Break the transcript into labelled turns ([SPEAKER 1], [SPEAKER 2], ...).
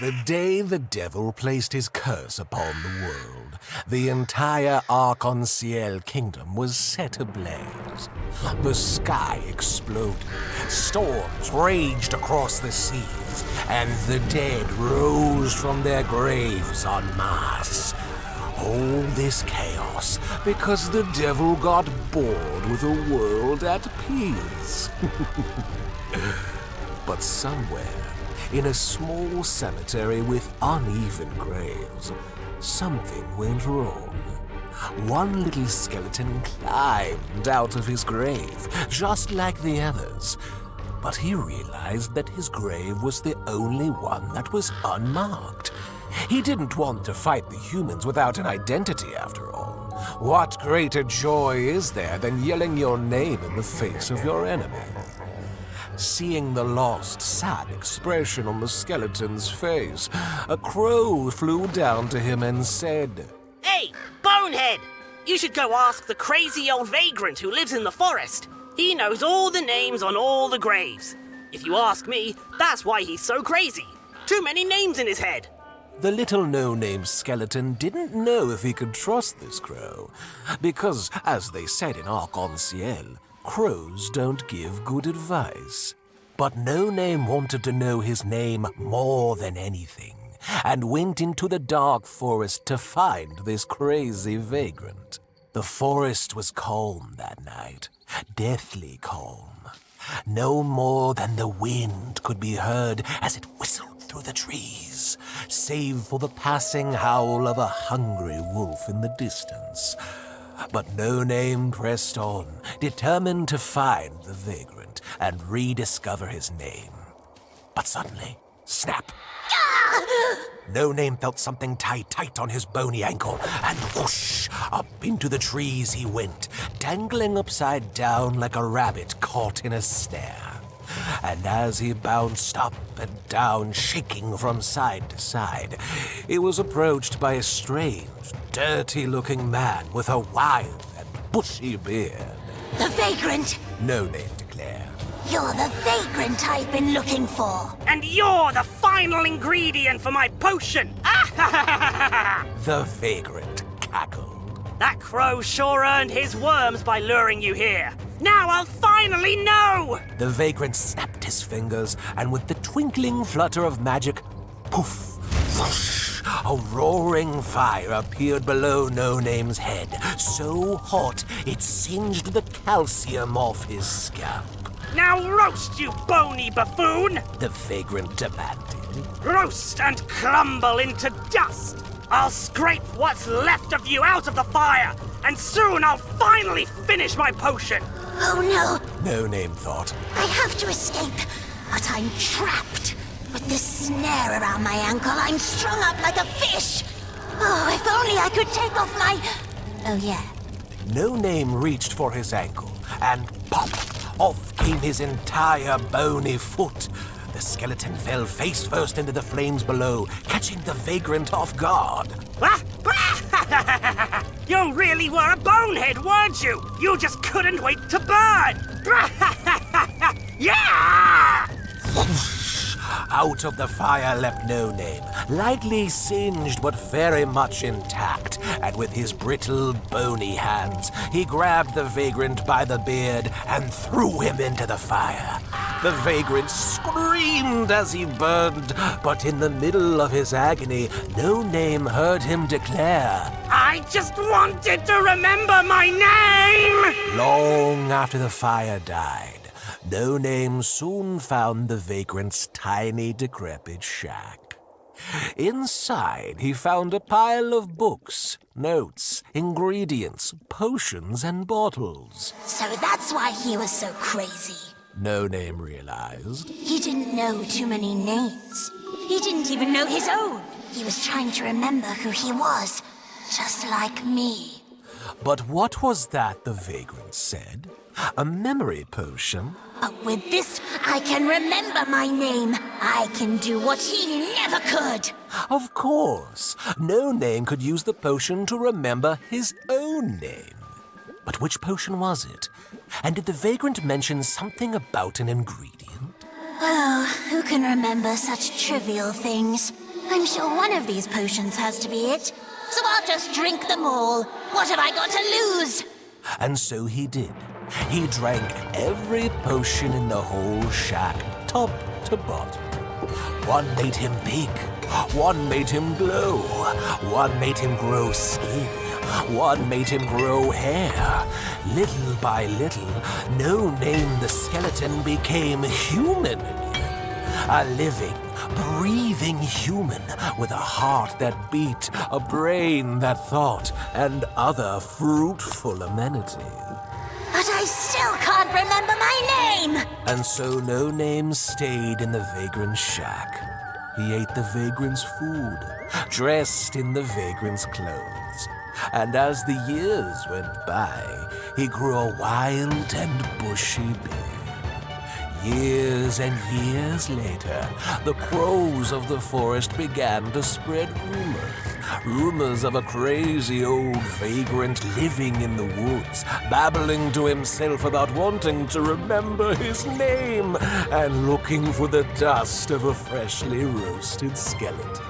[SPEAKER 1] The day the devil placed his curse upon the world, the entire Arc-en-Ciel kingdom was set ablaze. The sky exploded, storms raged across the seas, and the dead rose from their graves en masse. All this chaos because the devil got bored with a world at peace. But somewhere, in a small cemetery with uneven graves, something went wrong. One little skeleton climbed out of his grave, just like the others, but he realized that his grave was the only one that was unmarked. He didn't want to fight the humans without an identity, after all. What greater joy is there than yelling your name in the face of your enemy? Seeing the lost, sad expression on the skeleton's face, a crow flew down to him and said,
[SPEAKER 2] "Hey, bonehead! You should go ask the crazy old vagrant who lives in the forest. He knows all the names on all the graves. If you ask me, that's why he's so crazy. Too many names in his head."
[SPEAKER 1] The little no-name skeleton didn't know if he could trust this crow, because, as they said in Arc-en-Ciel, crows don't give good advice. But No Name wanted to know his name more than anything, and went into the dark forest to find this crazy vagrant. The forest was calm that night, deathly calm. No more than the wind could be heard as it whistled through the trees, save for the passing howl of a hungry wolf in the distance. But No Name pressed on, determined to find the vagrant and rediscover his name. But suddenly, snap! No Name felt something tight on his bony ankle, and whoosh! Up into the trees he went, dangling upside down like a rabbit caught in a snare. And as he bounced up and down, shaking from side to side, he was approached by a strange, dirty-looking man with a wild and bushy beard.
[SPEAKER 3] "The vagrant!"
[SPEAKER 1] No Name declared.
[SPEAKER 3] "You're the vagrant I've been looking for."
[SPEAKER 2] "And you're the final ingredient for my potion!"
[SPEAKER 1] The vagrant cackled.
[SPEAKER 2] "That crow sure earned his worms by luring you here. Now I'll finally know!"
[SPEAKER 1] The vagrant snapped his fingers, and with the twinkling flutter of magic, poof, whoosh, a roaring fire appeared below No Name's head, so hot it singed the calcium off his scalp.
[SPEAKER 2] "Now roast, you bony buffoon!"
[SPEAKER 1] The vagrant demanded.
[SPEAKER 2] "Roast and crumble into dust! I'll scrape what's left of you out of the fire, and soon I'll finally finish my potion!"
[SPEAKER 3] Oh no!
[SPEAKER 1] No Name thought.
[SPEAKER 3] I have to escape, but I'm trapped. With this snare around my ankle, I'm strung up like a fish. Oh, if only I could take off my... Oh yeah.
[SPEAKER 1] No Name reached for his ankle, and pop! Off came his entire bony foot. The skeleton fell face first into the flames below, catching the vagrant off guard.
[SPEAKER 2] You really were a bonehead, weren't you? You just couldn't wait to burn! Yeah!
[SPEAKER 1] Out of the fire leapt No Name, lightly singed but very much intact, and with his brittle, bony hands, he grabbed the vagrant by the beard and threw him into the fire. The vagrant screamed as he burned, but in the middle of his agony, No Name heard him declare,
[SPEAKER 2] "I just wanted to remember my name!"
[SPEAKER 1] Long after the fire died, No Name soon found the vagrant's tiny, decrepit shack. Inside, he found a pile of books, notes, ingredients, potions, and bottles.
[SPEAKER 3] So that's why he was so crazy.
[SPEAKER 1] No Name realized.
[SPEAKER 3] He didn't know too many names. He didn't even know his own. He was trying to remember who he was, just like me.
[SPEAKER 1] But what was that the vagrant said? A memory potion?
[SPEAKER 3] But with this, I can remember my name. I can do what he never could.
[SPEAKER 1] Of course. No Name could use the potion to remember his own name. But which potion was it? And did the vagrant mention something about an ingredient?
[SPEAKER 3] Oh, who can remember such trivial things? I'm sure one of these potions has to be it. So I'll just drink them all. What have I got to lose?
[SPEAKER 1] And so he did. He drank every potion in the whole shack, top to bottom. One made him pink, one made him glow, one made him grow skin, one made him grow hair. Little by little, No Name the skeleton became human again. A living, breathing human with a heart that beat, a brain that thought, and other fruitful amenities.
[SPEAKER 3] But I still can't remember my name!
[SPEAKER 1] And so No Name stayed in the Vagrant's shack. He ate the Vagrant's food, dressed in the Vagrant's clothes. And as the years went by, he grew a wild and bushy beard. Years and years later, the crows of the forest began to spread rumors. Rumors of a crazy old vagrant living in the woods, babbling to himself about wanting to remember his name and looking for the dust of a freshly roasted skeleton.